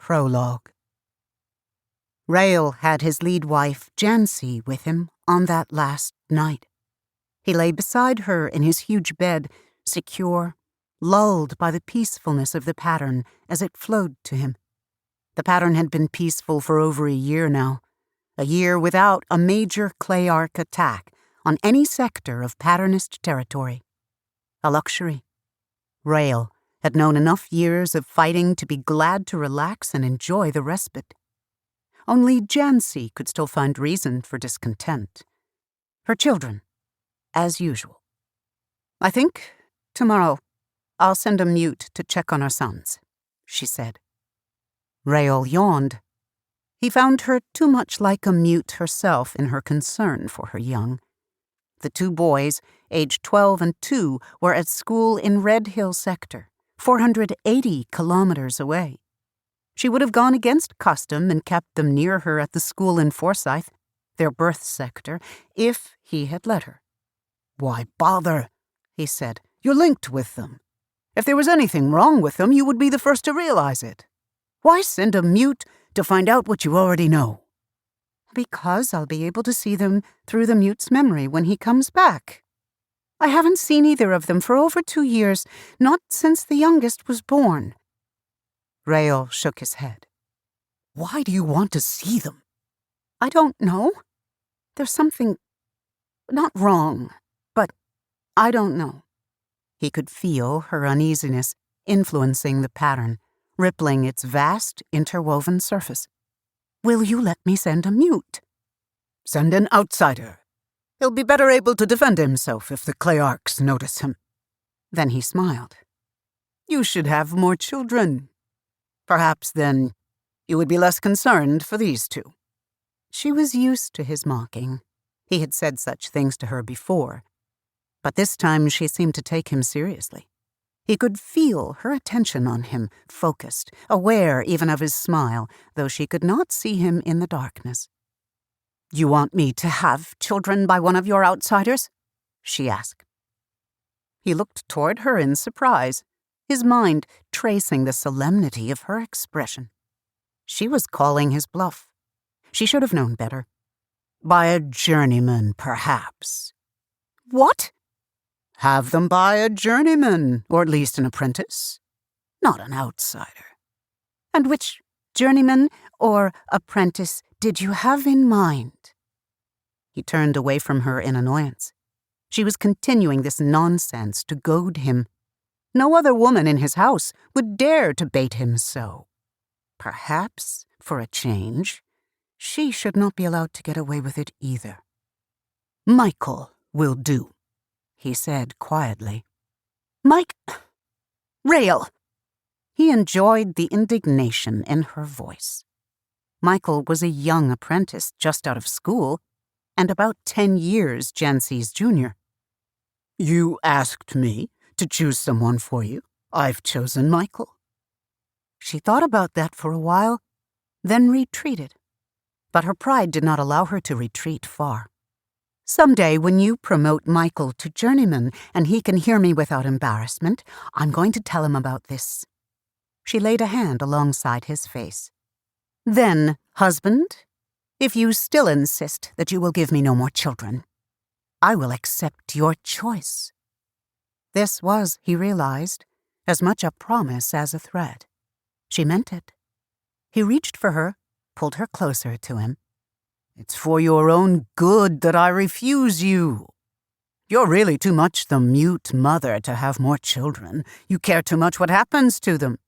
Prologue. Rael had his lead wife, Jancy, with him on that last night. He lay beside her in his huge bed, secure, lulled by the peacefulness of the pattern as it flowed to him. The pattern had been peaceful for over a year now, a year without a major Clayark attack on any sector of Patternist territory. A luxury. Rael had known enough years of fighting to be glad to relax and enjoy the respite. Only Jancy could still find reason for discontent. Her children, as usual. "I think, tomorrow, I'll send a mute to check on our sons," she said. Rael yawned. He found her too much like a mute herself in her concern for her young. The two boys, aged 12 and 2, were at school in Red Hill Sector, 480 kilometers away. She would have gone against custom and kept them near her at the school in Forsyth, their birth sector, if he had let her. "Why bother?" he said. "You're linked with them. If there was anything wrong with them, you would be the first to realize it. Why send a mute to find out what you already know?" "Because I'll be able to see them through the mute's memory when he comes back. I haven't seen either of them for over 2 years, not since the youngest was born." Rael shook his head. "Why do you want to see them?" "I don't know. There's something not wrong, but I don't know." He could feel her uneasiness influencing the pattern, rippling its vast, interwoven surface. "Will you let me send a mute?" "Send an outsider. He'll be better able to defend himself if the Clayarks notice him." Then he smiled. "You should have more children. Perhaps then you would be less concerned for these two." She was used to his mocking. He had said such things to her before. But this time she seemed to take him seriously. He could feel her attention on him, focused, aware even of his smile, though she could not see him in the darkness. "You want me to have children by one of your outsiders?" she asked. He looked toward her in surprise, his mind tracing the solemnity of her expression. She was calling his bluff. She should have known better. "By a journeyman, perhaps." "What?" "Have them by a journeyman, or at least an apprentice. Not an outsider." "And which journeyman or apprentice did you have in mind?" He turned away from her in annoyance. She was continuing this nonsense to goad him. No other woman in his house would dare to bait him so. Perhaps, for a change, she should not be allowed to get away with it either. "Michael will do," he said quietly. Rael!" He enjoyed the indignation in her voice. Michael was a young apprentice just out of school, and about 10 years Jancy's junior. "You asked me to choose someone for you. I've chosen Michael." She thought about that for a while, then retreated. But her pride did not allow her to retreat far. "Someday when you promote Michael to journeyman and he can hear me without embarrassment, I'm going to tell him about this." She laid a hand alongside his face. "Then, husband, if you still insist that you will give me no more children, I will accept your choice." This was, he realized, as much a promise as a threat. She meant it. He reached for her, pulled her closer to him. "It's for your own good that I refuse you. You're really too much the mute mother to have more children. You care too much what happens to them.